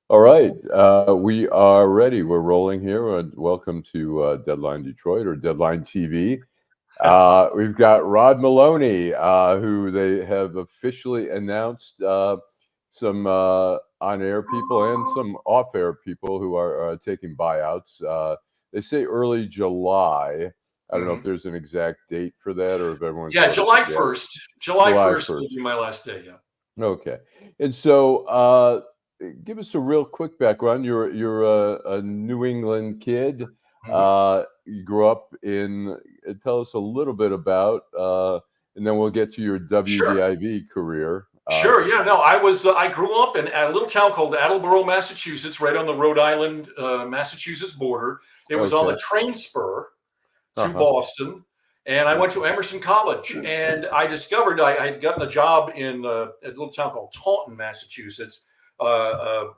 All right, we are ready. We're rolling here. Welcome to Deadline Detroit or Deadline TV. We've got Rod Meloni, who they have officially announced some on-air people and some off-air people who are taking buyouts. They say early July. I don't know if Mhm. there's an exact date for that or if everyone's Yeah, sort of July guessed. 1st. July July 1st will 1st. be my last day. Yeah. Okay. And so, give us a real quick background. You're a New England kid. Mhm. You grew up in. Tell us a little bit about, and then we'll get to your Sure. WDIV career. Sure. Yeah. No, I grew up in a little town called Attleboro, Massachusetts, right on the Rhode Island, Massachusetts border. It was on the Okay. train spur Uh to huh. Boston, and I went to Emerson College. And I discovered I had gotten a job in a little town called Taunton, Massachusetts, a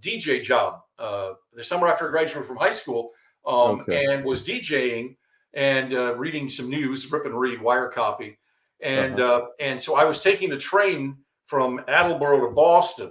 DJ job the summer after I graduated from high school, Okay. and was DJing and reading some news, rip and read, wire copy, Uh huh. and so I was taking the train from Attleboro to Boston.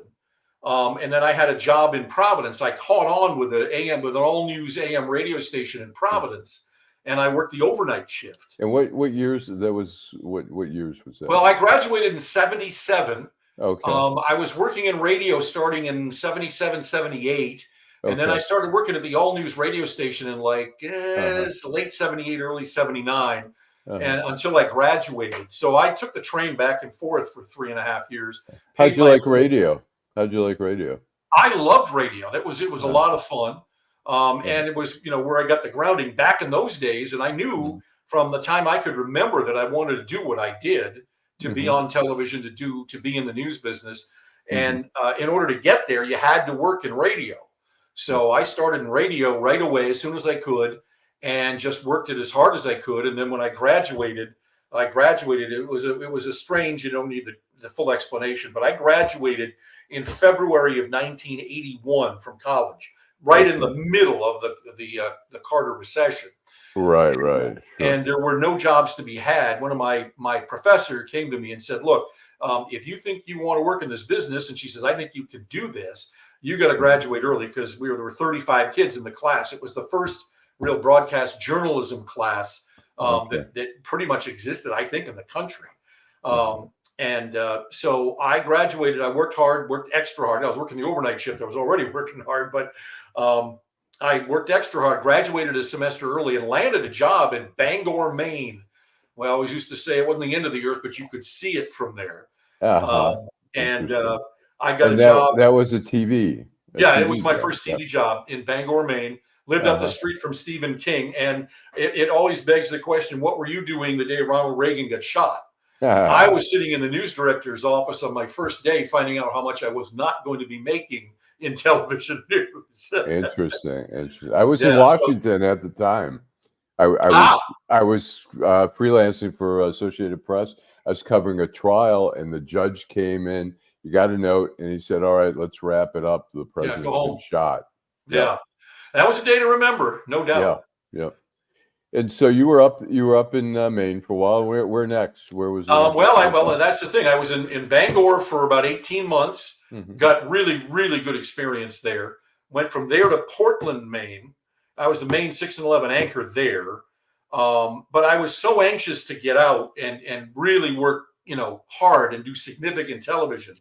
And then I had a job in Providence. I caught on with with an all news AM radio station in Providence, and I worked the overnight shift. And what years that was? What years was that? Well, I graduated in 77. Okay. I was working in radio starting in 77, 78. And then I Okay. started working at the all news radio station in like Uh huh. late 78, early 79, Uh huh. and until I graduated. So I took the train back and forth for 3.5 years, How'd paid you my like own. radio? How'd you like radio? I loved radio. It was a Uh lot of fun, huh. and it was where I got the grounding back in those days. And I knew from the time I could remember that I wanted to do what I did, to be Mm-hmm. on television, to be in the news business. Mm-hmm. And in order to get there, you had to work in radio. So I started in radio right away as soon as I could, and just worked it as hard as I could. And then when I graduated. It was a strange. You don't need the full explanation, but I graduated in February of 1981 from college, right in Okay. the middle of the Carter recession. Right, And, right, sure. and there were no jobs to be had. One of my professor came to me and said, "Look, if you think you want to work in this business," and she says, "I think you can do this. You got to Mhm. graduate early," because there were 35 kids in the class. It was the first real broadcast journalism class Okay. that pretty much existed, I think, in the country. Uh-huh. And so I graduated. I worked hard, worked extra hard. I was working the overnight shift. I was already working hard, but um, I worked extra hard, graduated a semester early, and landed a job in Bangor, Maine. We always used to say it wasn't the end of the earth, but you could see it from there. Uh-huh. Um, and Interesting. I got a And that job. that was a Yeah, it TV was my job. first Yeah. TV job in Bangor, Maine. Lived up the Uh-huh. street from Stephen King. And it always begs the question, what were you doing the day Ronald Reagan got shot? I was sitting in the news director's office on my first day, finding out how much I was not going to be making in television news. Interesting, interesting. I was in Yeah. So, Washington at the time. I I ah, was I was, freelancing for Associated Press. I was covering a trial, and the judge came in. He got a note, and he said, "Alright, let's wrap it up. The yeah, go president's been home. shot." Yep. Yeah. That was a day to remember, no Yeah. doubt. Yep. And so you were up in, Maine for a while. Where next? Where was the next Well, that's the thing. I was in Bangor for about 18 months, Mhm. got really, really good experience there. Went from there to Portland, Maine. I was the Maine 6 and 11 anchor there. But I was so anxious to get out and really work, hard and do significant television.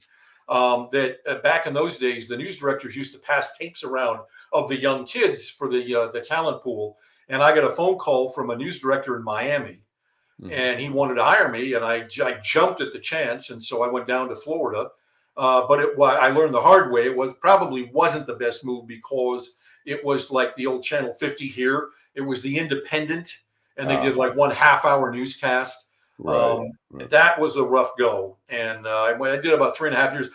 That back in those days, the news directors used to pass tapes around of the young kids for the talent pool. And I got a phone call from a news director in Miami, Mhm. and he wanted to hire me, and I jumped at the chance, and so I went down to Florida. But I learned the hard way. It probably wasn't the best move, because it was like the old Channel 50 here. It was the Independent, and they did Uh-huh. like 1 half-hour newscast. Right. Right. That was a rough go, and I did about 3.5 years.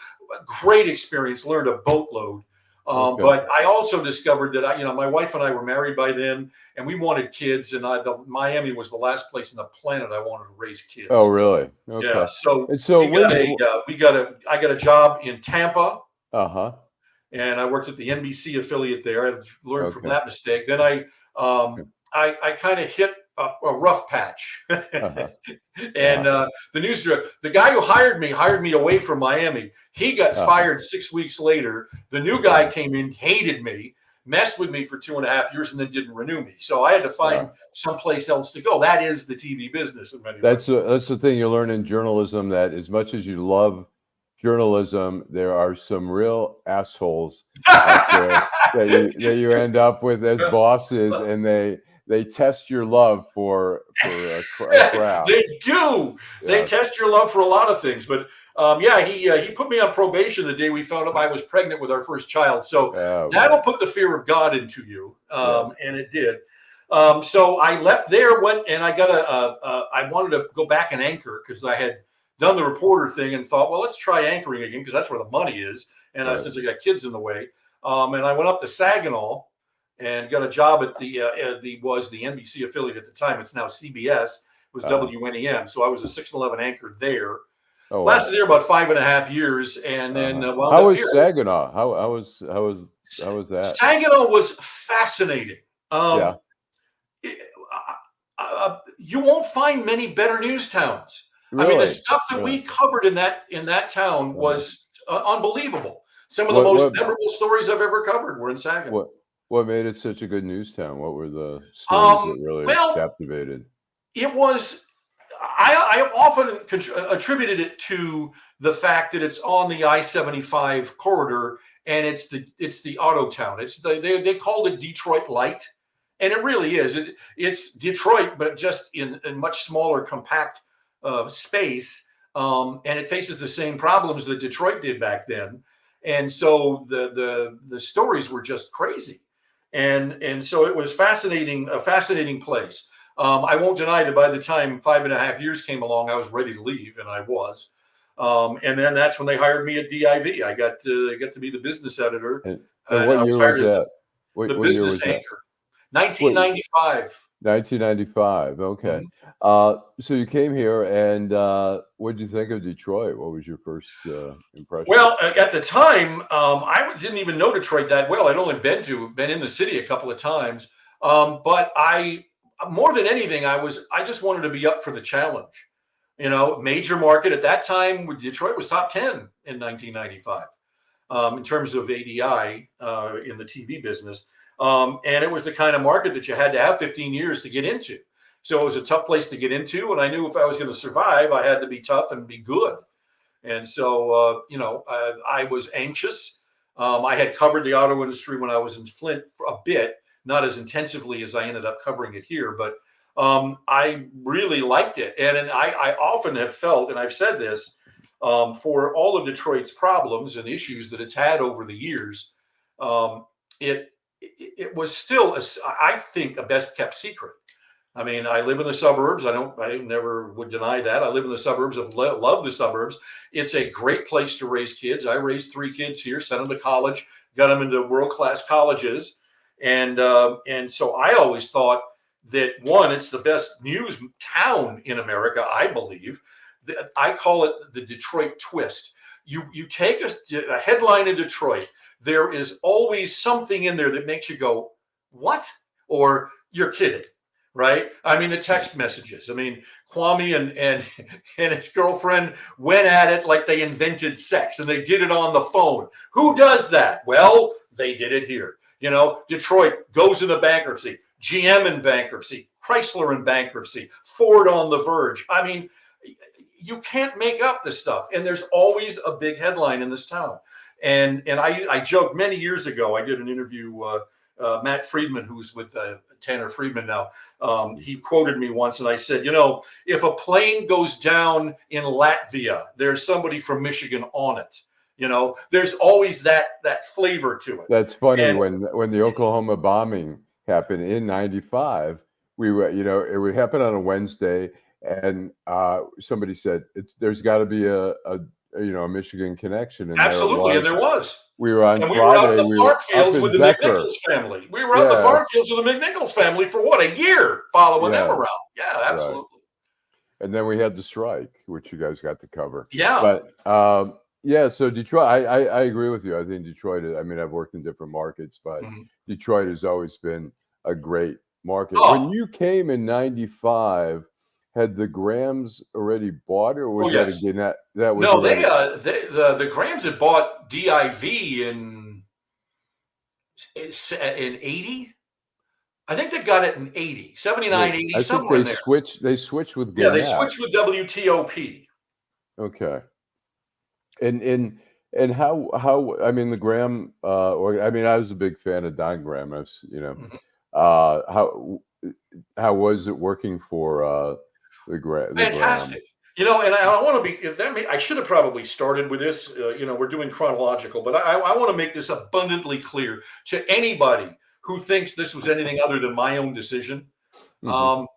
Great experience, learned a boatload. Okay. But I also discovered that my wife and I were married by then, and we wanted kids. And Miami was the last place on the planet I wanted to raise Oh, kids. really? Yeah, Okay. so And so I got a job in Tampa, uh-huh. and I worked at the NBC affiliate there. I learned from Okay. that mistake. Then I Okay. kind of hit a rough patch. Uh-huh. And the news director, the guy who hired me away from Miami. He got fired 6 weeks later. The new guy came in, hated me, messed with me for 2.5 years, and then didn't renew me. So I had to find someplace else to go. That is the TV business in many ways. That's the thing you learn in journalism, that as much as you love journalism, there are some real assholes out there that you end up with as bosses, and they test your love for a crowd. They do. Yeah. They test your love for a lot of things. But he put me on probation the day we found out I was pregnant with our first child. So that'll put the fear of God into you, and it did. So I left there, and I got I wanted to go back and anchor because I had done the reporter thing and thought, well, let's try anchoring again because that's where the money is. And since I got kids in the way, and I went up to Saginaw and got a job at the NBC affiliate at the time. It's now CBS. It was WNEM. So I was a 611 anchor there. Oh, lasted there about 5.5 years, and then how was Saginaw? How was that? Saginaw was fascinating. You won't find many better news towns. Really? I mean, the stuff that we covered in that town was unbelievable. Some of the most memorable stories I've ever covered were in Saginaw. What made it such a good news town? What were the stories that really captivated? It was. I often attributed it to the fact that it's on the I-75 corridor and it's the auto town. They called it Detroit Light, and it really is. It's Detroit, but just in much smaller, compact space, and it faces the same problems that Detroit did back then. And so the stories were just crazy, and so it was fascinating, a fascinating place. I won't deny that by the time 5.5 years came along, I was ready to leave, and I was. And then that's when they hired me at DIV. I got to be the business editor. And what year was that? The business anchor. 1995. 1995. Okay. So you came here, and what did you think of Detroit? What was your first impression? Well, at the time, I didn't even know Detroit that well. I'd only been in the city a couple of times, but more than anything, I just wanted to be up for the challenge. You know, major market at that time. Detroit was top 10 in 1995 in terms of ADI in the TV business. And it was the kind of market that you had to have 15 years to get into. So it was a tough place to get into. And I knew if I was going to survive, I had to be tough and be good. And so, I was anxious. I had covered the auto industry when I was in Flint for a bit, not as intensively as I ended up covering it here. But I really liked it. And I often have felt, and I've said this, for all of Detroit's problems and issues that it's had over the years, it was still, I think, a best kept secret. I mean, I live in the suburbs. I never would deny that. I live in the suburbs. Love the suburbs. It's a great place to raise kids. I raised 3 kids here, sent them to college, got them into world-class colleges. And so I always thought that, one, it's the best news town in America, I believe. I call it the Detroit twist. You take a headline in Detroit, there is always something in there that makes you go, what? Or you're kidding, right? I mean, the text messages. I mean, Kwame and his girlfriend went at it like they invented sex, and they did it on the phone. Who does that? Well, they did it here. You know, Detroit goes into bankruptcy, GM in bankruptcy, Chrysler in bankruptcy, Ford on the verge. I mean, you can't make up this stuff. And there's always a big headline in this town. And I joked many years ago, I did an interview, Matt Friedman, who's with Tanner Friedman now. He quoted me once, and I said, if a plane goes down in Latvia, there's somebody from Michigan on it. There's always that flavor to it. That's funny. And when the Oklahoma bombing happened in 95, we were, it would happen on a Wednesday, and somebody said there's got to be a Michigan connection. And absolutely, and there was. We were on and we Friday. We were out in the farm fields with the McNichols family. We were out in the farm fields with the McNichols family for what, a year, following them around. Yeah, absolutely. Right. And then we had the strike, which you guys got to cover. Yeah. But so Detroit, I agree with you. I think Detroit, I've worked in different markets, but Detroit has always been a great market. When Oh, you came in '95, had the Grahams already bought, or oh was that yes. again that was No, already the Grahams had bought DIV in 80. I think they got it in 80, 79, 80, I think somewhere in there. they switched with Yeah, they Gannett. switched with WTOP. Okay. And and how I mean the Graham or I mean I was a big fan of Don Graham. I was, Mhm. how was it working for the Fantastic. Grahams? And I want to be, I should have probably started with this. We're doing chronological, but I want to make this abundantly clear to anybody who thinks this was anything other than my own decision. Hmm. Um,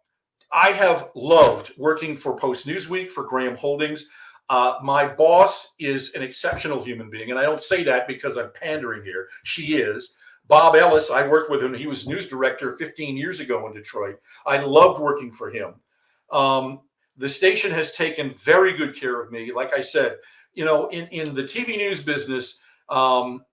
I have loved working for Post Newsweek, for Graham Holdings. My boss is an exceptional human being, and I don't say that because I'm pandering here. She is. Bob Ellis, I worked with him. He was news director 15 years ago in Detroit. I loved working for him. Um, the station has taken very good care of me. Like I said, in the TV news business,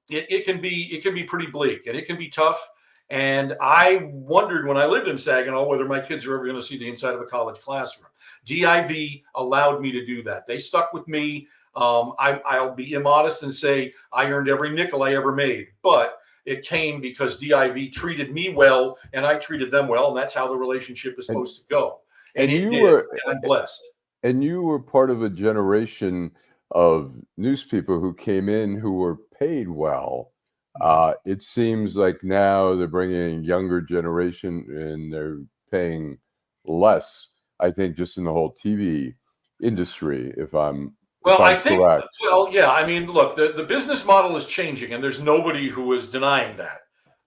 it can be pretty bleak and it can be tough. And I wondered when I lived in Saginaw whether my kids are ever going to see the inside of a college classroom. DIV allowed me to do that. They stuck with me. I'll be immodest and say I earned every nickel I ever made, but it came because DIV treated me well and I treated them well, and that's how the relationship is And supposed to go. And and it you did, were and I'm blessed. and you were part of a generation of newspeople who came in who were paid well. Mhm. It seems like now they're bringing in younger generation and they're paying less. I think just in the whole TV industry, if Well, I'm I think, correct. well, yeah, I mean, look, the business model is changing, and there's nobody who is denying that.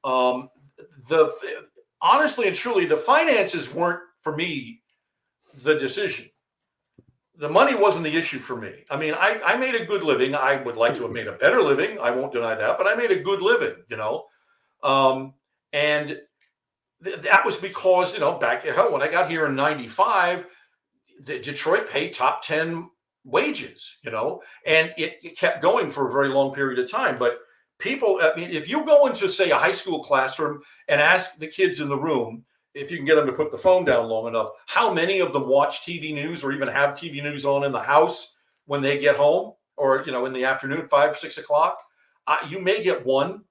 Um, the Honestly and truly, the finances weren't for me the decision. The money wasn't the issue for me. I mean, I made a good living. I would like to have made a better living. I won't deny that, but I made a good living. Um, and that was because, back hell, when I got here in 95, Detroit paid top 10 wages, and it kept going for a very long period of time. But people, I mean, if you go into, say, a high school classroom and ask the kids in the room, if you can get them to put the phone down long enough, how many of them watch TV news or even have TV news on in the house when they get home or, in the afternoon, 5, 6 o'clock? You may get one,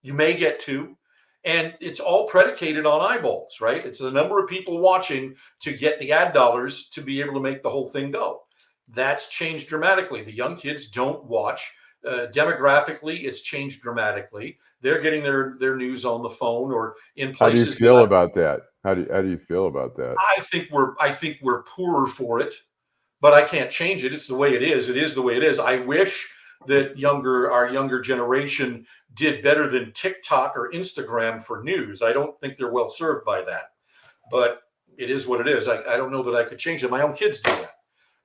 you may get two. And it's all predicated on eyeballs, right? It's the number of people watching to get the ad dollars to be able to make the whole thing go. That's changed dramatically. The young kids don't watch. Demographically, it's changed dramatically. They're getting their news on the phone or in How do you places feel that about that? How do you feel about that? I think we're poorer for it, but I can't change it. It's the way it is. It is the way it is. I wish that our younger generation did better than TikTok or Instagram for news. I don't think they're well served by that, but it is what it is. I don't know that I could change it. My own kids do that.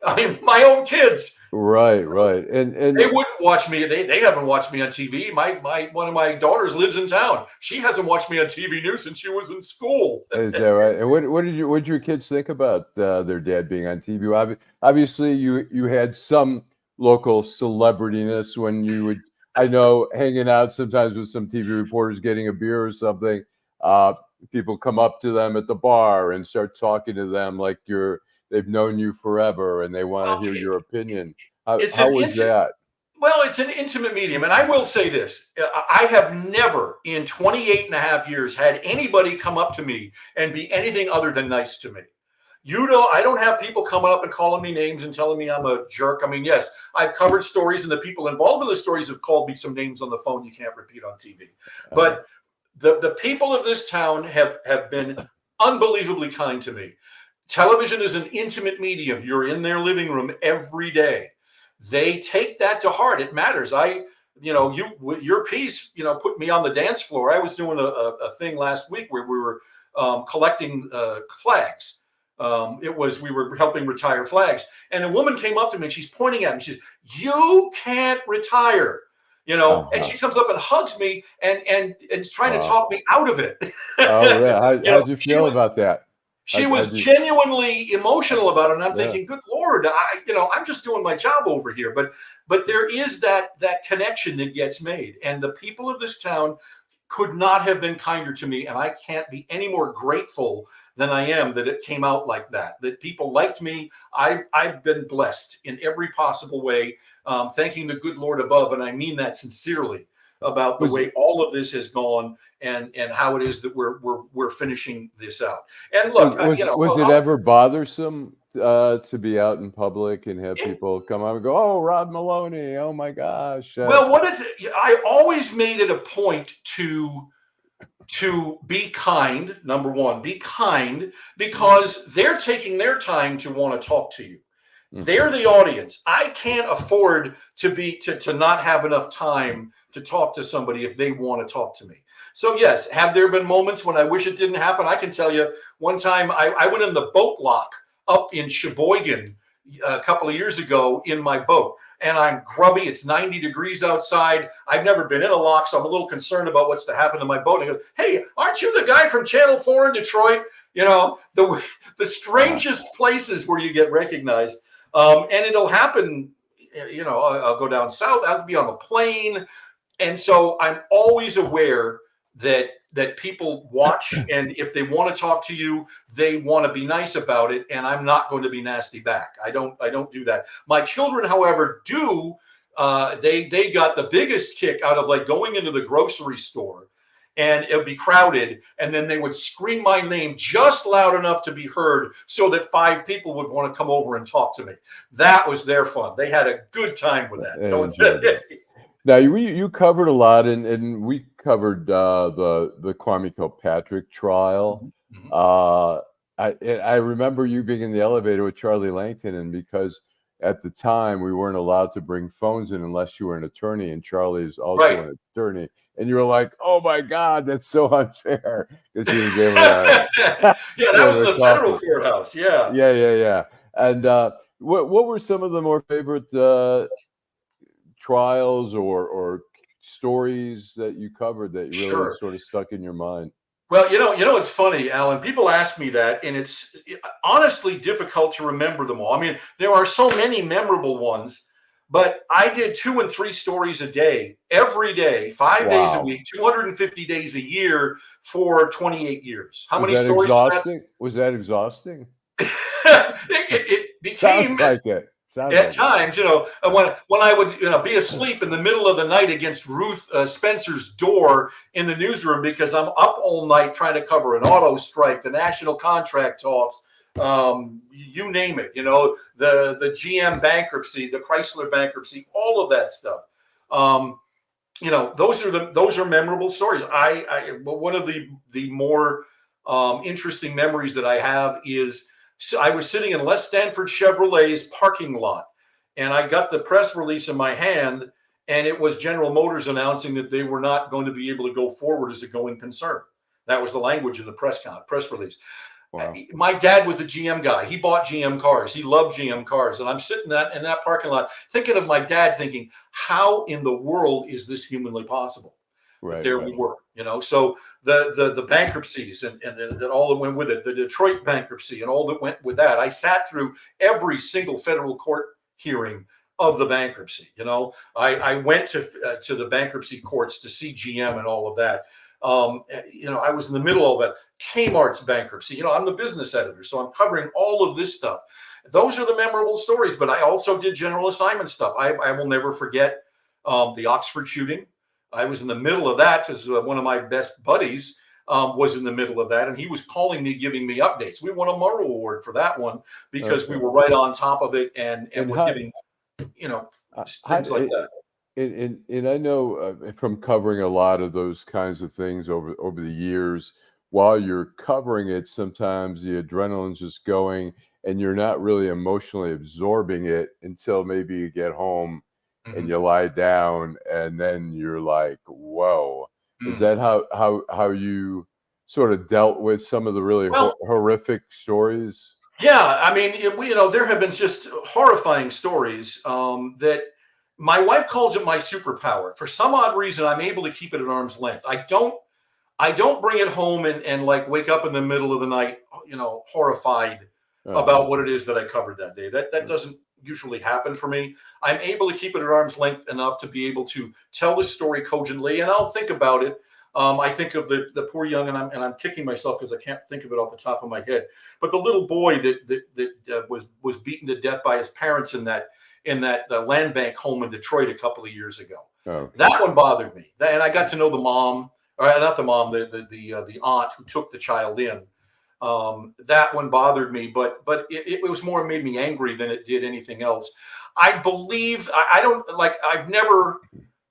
I mean, my own kids, Right, right. they And wouldn't watch me. They haven't watched me on TV. My one of my daughters lives in town. She hasn't watched me on TV news since she was in school. is that right? And what did your kids think about their dad being on TV? Well, obviously, you had some local celebrityness when you would, I know, hanging out sometimes with some TV reporters, getting a beer or something. Uh, People come up to them at the bar and start talking to them like they've known you forever and they want to Well, hear your opinion. How it's how an was intimate. that? Well, it's an intimate medium. And I will say this. I have never in 28 and a half years had anybody come up to me and be anything other than nice to me. I don't have people coming up and calling me names and telling me I'm a jerk. I mean, yes, I've covered stories and the people involved in the stories have called me some names on the phone you can't repeat on TV. Uh, But the people of this town have been unbelievably kind to me. Television is an intimate medium. You're in their living room every day. They take that to heart. It matters. Your piece, put me on the dance floor. I was doing a thing last week where we were collecting flags. We were helping retire flags, and a woman came up to me and she's pointing at me. She says, "You can't retire." And uh-huh. she comes up and hugs me and is trying to Uh, talk me out of it. oh yeah. How'd you She feel was about that? she was How'd you? genuinely emotional about it, and I'm Yeah. thinking, good Lord, I'm just doing my job over here. But there is that connection that gets made, and the people of this town could not have been kinder to me. And I can't be any more grateful than I am that it came out like that, that people liked me. I've been blessed in every possible way, thanking the good Lord above. And I mean that sincerely, about the way all of this has gone, and how it is that we're finishing this out. And look, was it ever bothersome to be out in public and have people come up and go, "Oh, Rod Meloni, oh my gosh"? Well, I always made it a point to be kind. Number one, be kind, because they're taking their time to want to talk to you. They're the audience. I can't afford to not have enough time to talk to somebody if they want to talk to me. So yes, have there been moments when I wish it didn't happen? I can tell you, one time I went in the boat lock up in Sheboygan a couple of years ago in my boat, and I'm grubby. It's 90 degrees outside. I've never been in a lock, so I'm a little concerned about what's to happen to my boat. And he goes, "Hey, aren't you the guy from Channel 4 in Detroit?" You know, the strangest places where you get recognized. And it'll happen, I'll go down south, I'll be on a plane. And so I'm always aware that people watch, and if they want to talk to you, they want to be nice about it, and I'm not going to be nasty back. I don't do that. My children, however, do. They got the biggest kick out of like going into the grocery store, and it would be crowded, and then they would scream my name just loud enough to be heard so that 5 people would want to come over and talk to me. That was their fun. They had a good time with that. Now, you covered a lot, and we covered the Kwame Kilpatrick trial. I remember you being in the elevator with Charlie Langton, and because at the time we weren't allowed to bring phones in unless you were an attorney, and Charlie is also an attorney, and you were like, "Oh my God, that's so unfair," because he was able to. Yeah, that was in the federal courthouse. Yeah. And what were some of the more favorite trials or stories that you covered that really sort of stuck in your mind? Well, it's funny, Alan. People ask me that, and it's honestly difficult to remember them all. I mean, there are so many memorable ones, but I did 2 and 3 stories a day, every day, 5 days a week, 250 days a year for 28 years. How many stories? Was that exhausting? It became. Sounds like it. At times, when I would be asleep in the middle of the night against Ruth Spencer's door in the newsroom, because I'm up all night trying to cover an auto strike, the national contract talks, you name it, the GM bankruptcy, the Chrysler bankruptcy, all of that stuff. Those are memorable stories. One of the more interesting memories that I have is, so I was sitting in Les Stanford Chevrolet's parking lot, and I got the press release in my hand, and it was General Motors announcing that they were not going to be able to go forward as a going concern. That was the language in the press release. Wow. My dad was a GM guy. He bought GM cars. He loved GM cars. And I'm sitting in that parking lot thinking of my dad, thinking, how in the world is this humanly possible? Right, there we were, so the bankruptcies and all that went with it, the Detroit bankruptcy and all that went with that. I sat through every single federal court hearing of the bankruptcy. I went to the bankruptcy courts to see GM and all of that. I was in the middle of that. Kmart's bankruptcy. I'm the business editor, so I'm covering all of this stuff. Those are the memorable stories, but I also did general assignment stuff. I will never forget the Oxford shooting. I was in the middle of that because one of my best buddies was in the middle of that, and he was calling me, giving me updates. We won a Murrow Award for that one because we were right on top of it and were giving, things like that. And I know from covering a lot of those kinds of things over the years, while you're covering it, sometimes the adrenaline's just going, and you're not really emotionally absorbing it until maybe you get home. And you lie down, and then you're like, "Whoa!" Is that how you sort of dealt with some of the really horrific stories? Yeah, I mean, there have been just horrifying stories that my wife calls it my superpower. For some odd reason, I'm able to keep it at arm's length. I don't bring it home and like wake up in the middle of the night, horrified about what it is that I covered that day. That doesn't usually happen for me. I'm able to keep it at arm's length enough to be able to tell the story cogently, and I'll think about it. I think of the poor young, and I'm kicking myself because I can't think of it off the top of my head. But the little boy that was beaten to death by his parents in that land bank home in Detroit a couple of years ago. Okay. That one bothered me, and I got to know the mom, or not the mom, the aunt who took the child in. That one bothered me, but it was more made me angry than it did anything else. I believe I don't like I've never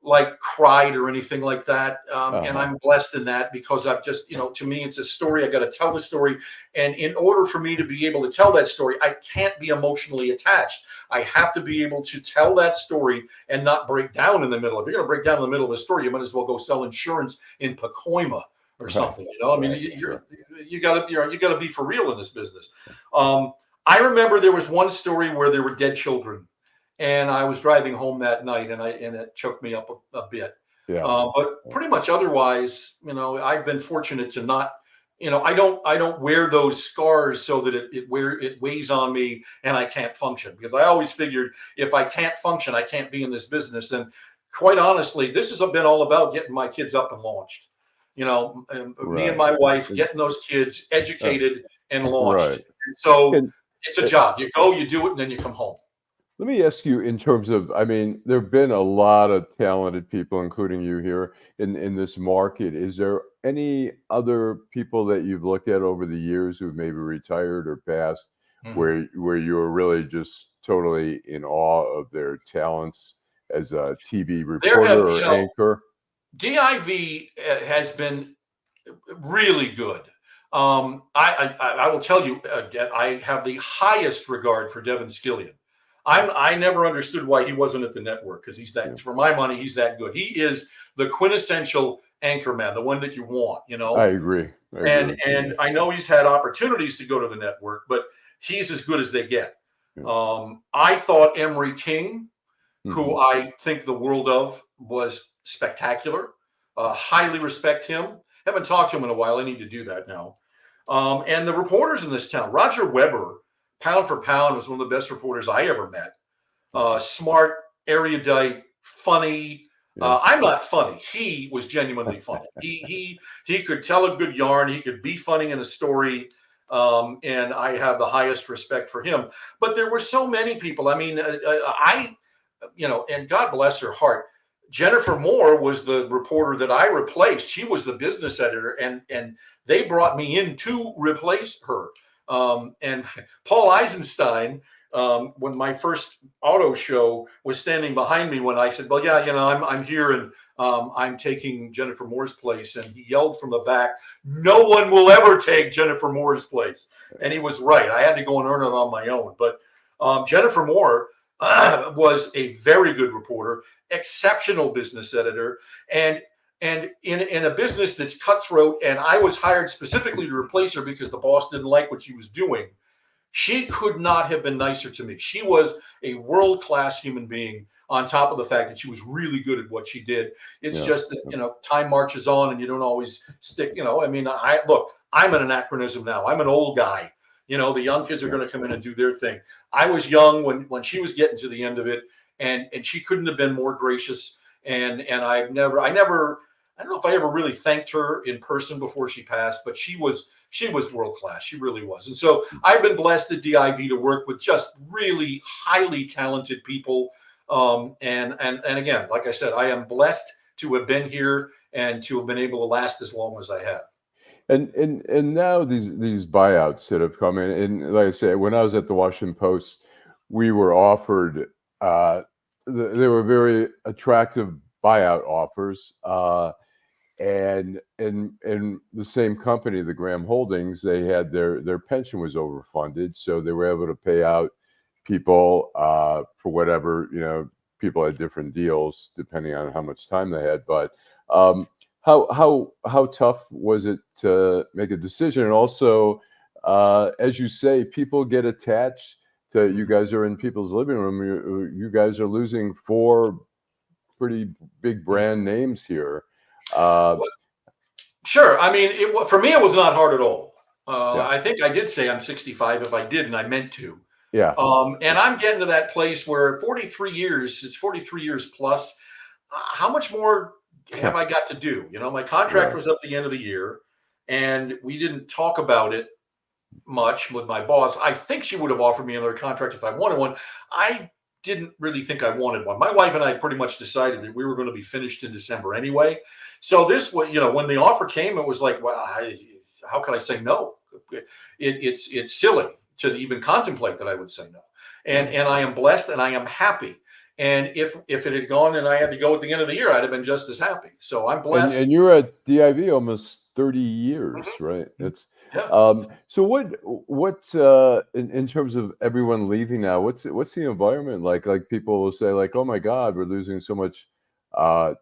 like cried or anything like that, and I'm blessed in that because I've just to me it's a story. I got to tell the story, and in order for me to be able to tell that story, I can't be emotionally attached. I have to be able to tell that story and not break down in the middle. If you're going to break down in the middle of a story, you might as well go sell insurance in Pacoima or something. I mean, you got to be for real in this business. I remember there was one story where there were dead children, and I was driving home that night, and it choked me up a bit. Yeah. But pretty much otherwise, I've been fortunate to not. I don't wear those scars so that it weighs on me and I can't function, because I always figured if I can't function, I can't be in this business. And quite honestly, this has been all about getting my kids up and launched. Me and my wife getting those kids educated and launched. Right. And so it's a job. You go, you do it, and then you come home. Let me ask you, in terms of, I mean, there have been a lot of talented people, including you here in this market. Is there any other people that you've looked at over the years who've maybe retired or passed, where you were really just totally in awe of their talents as a TV reporter or anchor? DIV has been really good. I will tell you, I have the highest regard for Devin Scillian. I never understood why he wasn't at the network, because he's that, for my money, he's that good. He is the quintessential anchorman, the one that you want, I agree. And I know he's had opportunities to go to the network, but he's as good as they get. I thought Emery King, who I think the world of, was spectacular. Highly respect him. Haven't talked to him in a while. I need to do that now. And the reporters in this town, Roger Weber, pound for pound, was one of the best reporters I ever met. Smart, erudite, funny. I'm not funny. He was genuinely funny. He could tell a good yarn. He could be funny in a story. And I have the highest respect for him. But there were so many people. I mean, and God bless her heart, Jennifer Moore was the reporter that I replaced. She was the business editor, and they brought me in to replace her. And Paul Eisenstein, when my first auto show, was standing behind me when I said, well, yeah, I'm here, and I'm taking Jennifer Moore's place. And he yelled from the back, no one will ever take Jennifer Moore's place. And he was right. I had to go and earn it on my own. But Jennifer Moore was a very good reporter, exceptional business editor, and in a business that's cutthroat. And I was hired specifically to replace her because the boss didn't like what she was doing. She could not have been nicer to me. She was a world-class human being, on top of the fact that she was really good at what she did. It's just that, time marches on and you don't always stick, I mean, I'm an anachronism now. I'm an old guy. The young kids are going to come in and do their thing. I was young when she was getting to the end of it, and she couldn't have been more gracious. And I don't know if I ever really thanked her in person before she passed, but she was world class. She really was. And so I've been blessed at DIV to work with just really highly talented people. And again, like I said, I am blessed to have been here and to have been able to last as long as I have. And now these buyouts that have come in, and like I said, when I was at the Washington Post, we were offered they were very attractive buyout offers, and the same company, the Graham Holdings, they had their pension was overfunded, so they were able to pay out people for whatever, people had different deals depending on how much time they had, but how tough was it to make a decision? And also, as you say, people get attached to you guys are in people's living room. You guys are losing 4 pretty big brand names here. Sure. I mean, for me, it was not hard at all. I think I did say I'm 65. If I didn't, I meant to. Yeah. And I'm getting to that place where 43 years, it's 43 years plus. How much more have I got to do? My contract Right. was up the end of the year, and we didn't talk about it much with my boss. I think she would have offered me another contract if I wanted one. I didn't really think I wanted one. My wife and I pretty much decided that we were going to be finished in December anyway. So this was, when the offer came, it was like, well, how could I say no? It's silly to even contemplate that I would say no. And I am blessed and I am happy. And if it had gone and I had to go at the end of the year, I'd have been just as happy. So I'm And blessed. you're at DIV almost 30 years, Mhm. right? It's Yeah. so what in terms of everyone leaving now, what's the environment like? Like people will say like, "Oh my God, we're losing so much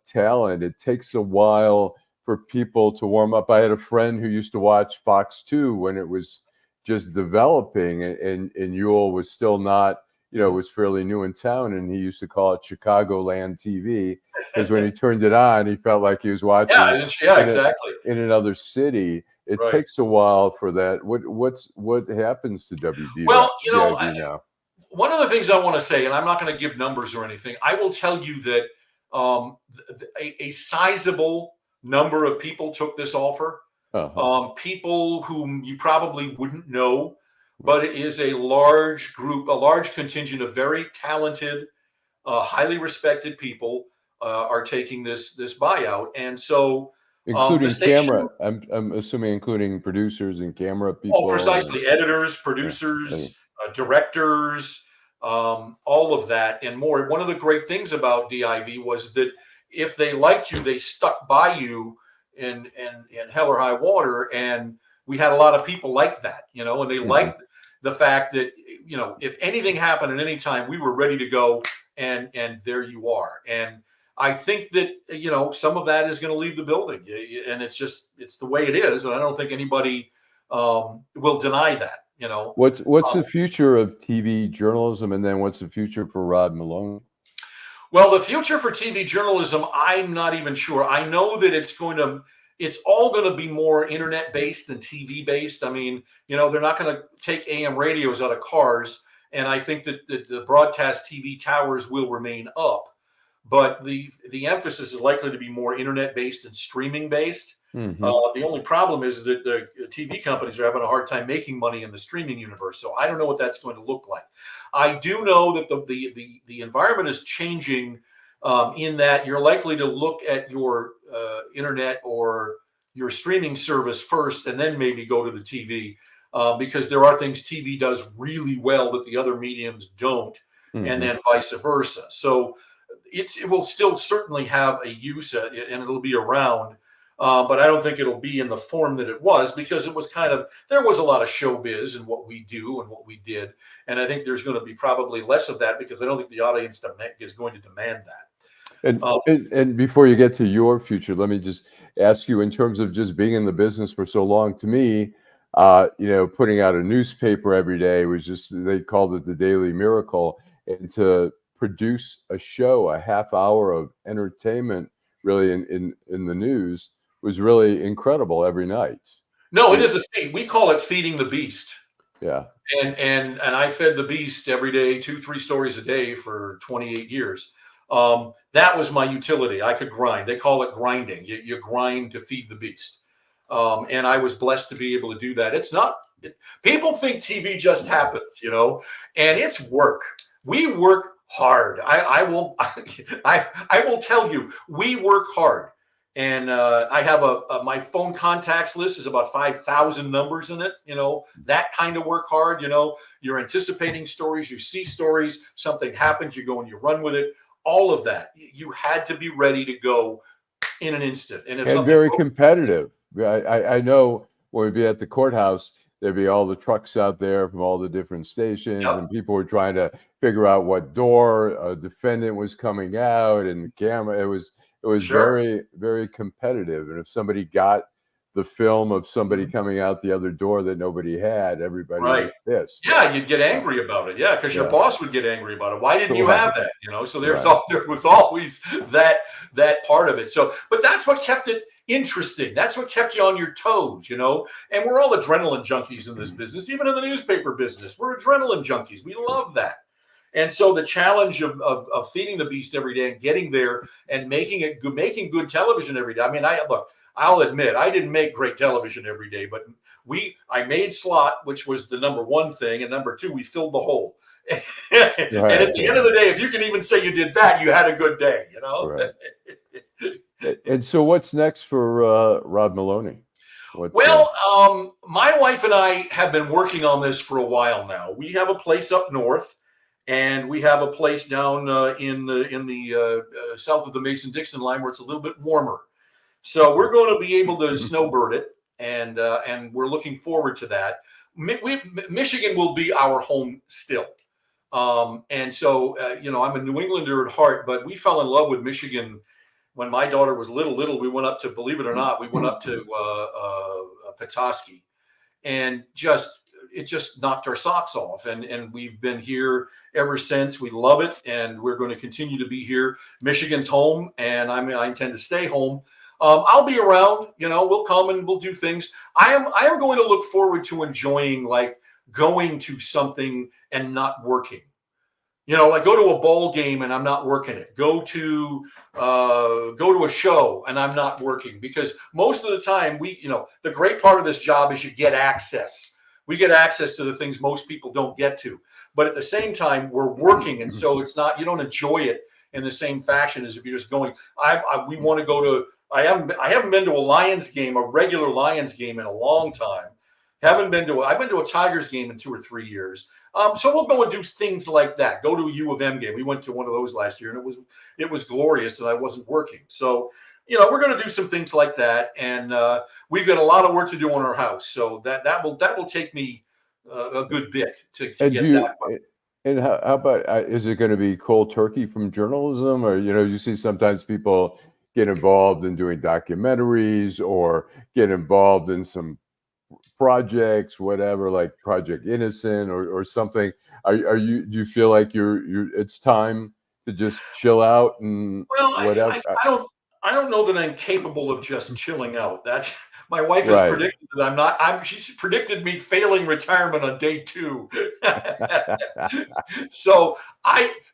talent. It takes a while for people to warm up." I had a friend who used to watch Fox 2 when it was just developing and Yule was still not, was fairly new in town, and he used to call it Chicagoland TV because when he turned it on, he felt like he was Yeah. watching Yeah. in a Exactly. in another city. It Right. takes a while for that. What happens to Well, WDIV now? one of the things I want to say, and I'm not going to give numbers or anything, I will tell you that a sizable number of people took this offer. Uh-huh. People whom you probably wouldn't know, but it is a large group, a large contingent of very talented, highly respected people are taking this buyout, and so the Including station. camera. I'm assuming including producers and camera Oh, people and precisely. Editors, yeah. producers, directors, all of that and more. One of the great things about DIV was that if they liked you, they stuck by you in hell or high water. And we had a lot of people like that, and they Mhm. liked the fact that, if anything happened at any time, we were ready to go. And there you are. And I think that, some of that is going to leave the building. And it's the way it is. And I don't think anybody will deny that. What's Um, the future of TV journalism, and then what's the future for Rod Malone? well, the future for TV journalism, I'm not even sure. I know that it's all going to be more internet based than TV based. I mean, they're not going to take AM radios out of cars. And I think that the broadcast TV towers will remain up. But the emphasis is likely to be more internet based and streaming based. Hmm. The only problem is that the TV companies are having a hard time making money in the streaming universe. So I don't know what that's going to look like. I do know that the environment is changing, in that you're likely to look at your internet or your streaming service first, and then maybe go to the TV, because there are things TV does really well that the other mediums don't, and Hmm. then vice versa. So it will still certainly have a use, and it'll be around. But I don't think it'll be in the form that it was, because it was there was a lot of showbiz in what we do and what we did. And I think there's going to be probably less of that, because I don't think the audience is going to demand that. And, and before you get to your future, let me just ask you, in terms of just being in the business for so long. To me, putting out a newspaper every day was just, they called it the Daily Miracle, and to produce a show, a half hour of entertainment, really in the news, was really incredible every night. No, it It- is a feat. We call it feeding the beast. yeah. And I fed the beast every day, 2-3 stories a day for 28 years. That was my utility. I could grind. They call it grinding. You grind to feed the beast. And I was blessed to be able to do that. It's not. People think TV just happens, and it's work. We work hard. I will. I will tell you, we work hard. And I have my phone contacts list is about 5,000 numbers in it. That kind of work hard. You're anticipating stories, you see stories, something happens, you go and you run with it. All of that, you had to be ready to go in an instant. And if And something very broke, competitive. I know when we'd be at the courthouse, there'd be all the trucks out there from all the different stations, yep, and people were trying to figure out what door a defendant was coming out, and the camera. It was sure, very, very competitive. And if somebody got the film of somebody mhm, coming out the other door that nobody had, everybody right. was pissed. Yeah, you'd get Uh, angry about it. Yeah, because your yeah, boss would get angry about it. Why didn't you right, have that? So right. there was always that part of it. So, but that's what kept it interesting. That's what kept you on your toes. And we're all adrenaline junkies in this business, even in the newspaper business. We're adrenaline junkies. We love that. And so the challenge of feeding the beast every day and getting there and making good television every day. I mean, I'll admit I didn't make great television every day, but I made slot, which was the number one thing, and number two, we filled the hole. And Right, at the end of right, the day, if you can even say you did that, you had a good day, you know? right. And so, what's next for Rod Meloni? What's Well, my wife and I have been working on this for a while now. We have a place up north, and we have a place down in the south of the Mason-Dixon line where it's a little bit warmer. So we're going to be able to snowbird it, and we're looking forward to that. Michigan will be our home still, and so I'm a New Englander at heart, but we fell in love with Michigan when my daughter was little. We went up to, believe it or not, we went up to Petoskey, and it just knocked our socks off, and we've been here ever since. We love it, and we're going to continue to be here. Michigan's home, and I intend to stay home. I'll be around. We'll come and we'll do things. I am going to look forward to enjoying, like, going to something and not working. Like go to a ball game and I'm not working it. Go to a show and I'm not working, because most of the time the great part of this job is you get access. We get access to the things most people don't get to, but at the same time we're working, and so it's not, you don't enjoy it in the same fashion as if you're just going. We want to go to. I haven't been to a Lions game, a regular Lions game, in a long time. I've been to a Tigers game in 2 or 3 years. So we'll go and do things like that. Go to a U of M game. We went to one of those last year, and it was glorious, and I wasn't working. So we're going to do some things like that, and we've got a lot of work to do on our house. So that will take me a good bit to and get that. and how about is it going to be cold turkey from journalism, or you see sometimes people get involved in doing documentaries or get involved in some projects, whatever, like Project Innocent or something. Do you feel like it's time to just chill out and Well, whatever? I don't know that I'm capable of just chilling out. That's my wife has Right. predicted that I'm not. She's predicted me failing retirement on day 2. So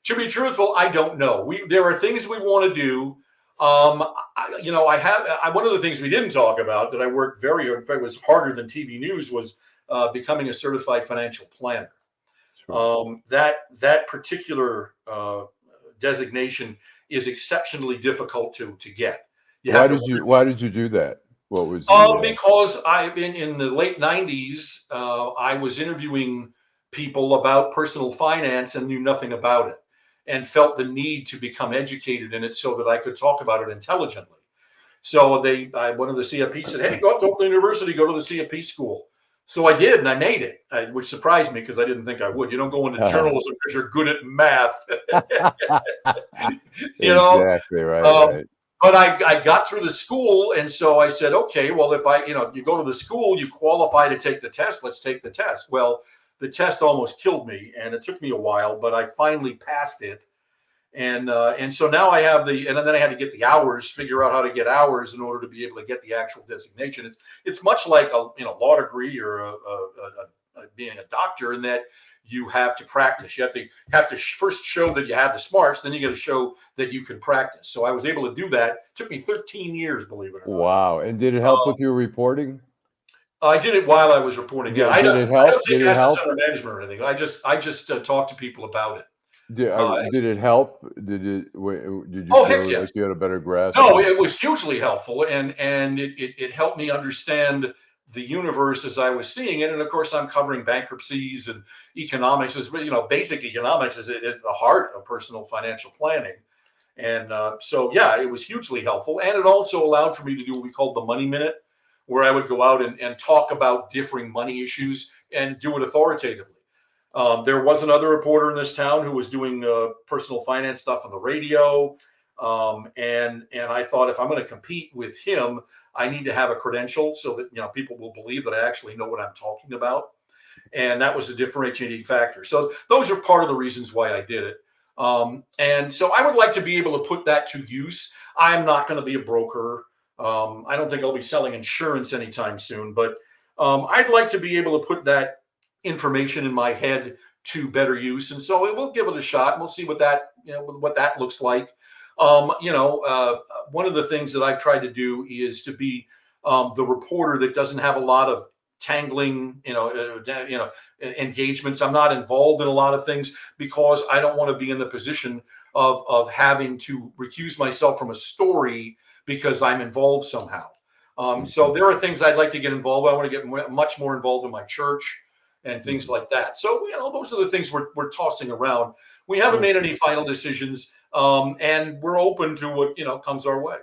to be truthful, I don't know. There are things we want to do. One of the things we didn't talk about that I worked was harder than TV news was becoming a certified financial planner. Sure. That particular designation is exceptionally difficult to get. Why did you do that? What was because I've been in the late 90s. I was interviewing people about personal finance and knew nothing about it, and felt the need to become educated in it so that I could talk about it intelligently. So one of the CFP said, "Hey, go up to Oakland University, go to the CFP school." So I did, and I made it, which surprised me because I didn't think I would. You don't go into journalism because you're good at math. Exactly right. Right. But I got through the school, and so I said, okay, well, if you go to the school, you qualify to take the test. Let's take the test. Well, the test almost killed me, and it took me a while, but I finally passed it. And so now I have and then I had to get the hours, figure out how to get hours in order to be able to get the actual designation. It's much like a law degree or being a doctor, in that you have to practice. You have to first show that you have the smarts, then you got to show that you can practice. So I was able to do that. It took me 13 years, believe it or not. Wow. And did it help with your reporting? I did it while I was reporting. Yeah, Did it I don't help? take Did it assets help? under management or anything. I just talk to people about it. Did it help? Did you Oh, heck feel yes. like you had a better grasp? No, it was hugely helpful, and it helped me understand the universe as I was seeing it. And of course, I'm covering bankruptcies and economics. Basic economics is the heart of personal financial planning. And so, yeah, it was hugely helpful. And it also allowed for me to do what we called the Money Minute, where I would go out and talk about differing money issues and do it authoritatively. There was another reporter in this town who was doing personal finance stuff on the radio. And I thought, if I'm going to compete with him, I need to have a credential so that people will believe that I actually know what I'm talking about. And that was a differentiating factor. So those are part of the reasons why I did it. And so I would like to be able to put that to use. I'm not going to be a broker. I don't think I'll be selling insurance anytime soon, but I'd like to be able to put that information in my head to better use. And so we'll give it a shot, and we'll see what that, what that looks like. One of the things that I've tried to do is to be the reporter that doesn't have a lot of tangling, engagements. I'm not involved in a lot of things because I don't want to be in the position of having to recuse myself from a story because I'm involved somehow. So there are things I'd like to get involved with. I want to get much more involved in my church and things like that. So, those are the things we're tossing around. We haven't made any final decisions, and we're open to what, comes our way.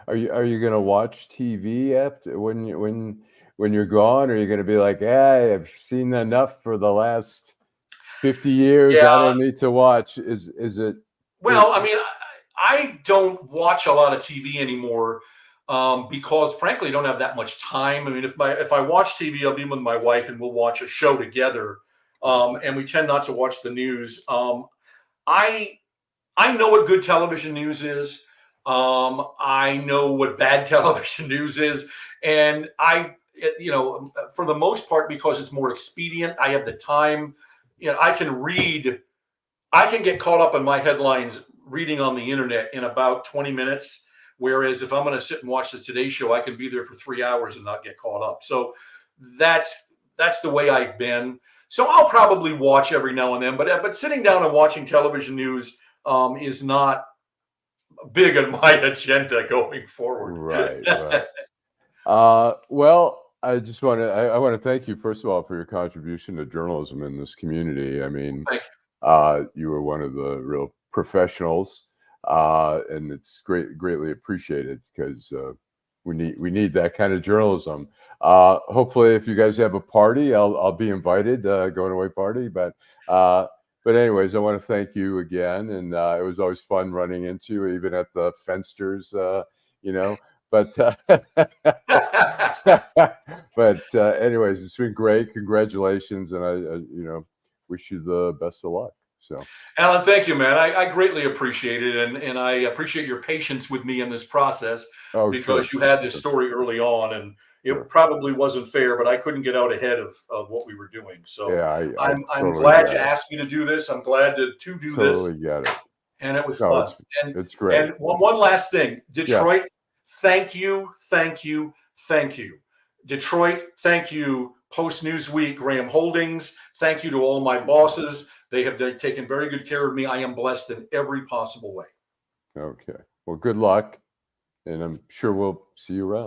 Are you going to watch TV after when you're gone? Or are you going to be like, hey, I've seen enough for the last 50 years. I Yeah. don't need to watch. Is it? Well, I mean, I don't watch a lot of TV anymore because, frankly, I don't have that much time. I mean, if I watch TV, I'll be with my wife and we'll watch a show together, and we tend not to watch the news. I know what good television news is. I know what bad television news is, and for the most part, because it's more expedient, I have the time. I can read. I can get caught up in my headlines reading on the internet in about 20 minutes. Whereas if I'm going to sit and watch the Today Show, I can be there for 3 hours and not get caught up. So that's the way I've been. So I'll probably watch every now and then, but sitting down and watching television news is not big on my agenda going forward. Right. Well, I just want to I want to thank you first of all for your contribution to journalism in this community. I mean, Thank you were one of the real professionals, and it's greatly appreciated because we need that kind of journalism. Hopefully, if you guys have a party, I'll be invited, going away party. But anyways, I want to thank you again, and it was always fun running into you, even at the Fensters, But anyways, it's been great. Congratulations, and I wish you the best of luck. So, Allan, thank you, man. I greatly appreciate it, and I appreciate your patience with me in this process because you had this story early on, and it probably wasn't fair, but I couldn't get out ahead of what we were doing. So yeah, I'm totally glad get you it. asked me to do this. I'm glad to do Totally this, get it. and it was No, fun. it's great. And one last thing, Detroit, thank you. Detroit, thank you. Post Newsweek, Graham Holdings, thank you to all my bosses. They have taken very good care of me. I am blessed in every possible way. Okay. Well, good luck, and I'm sure we'll see you around.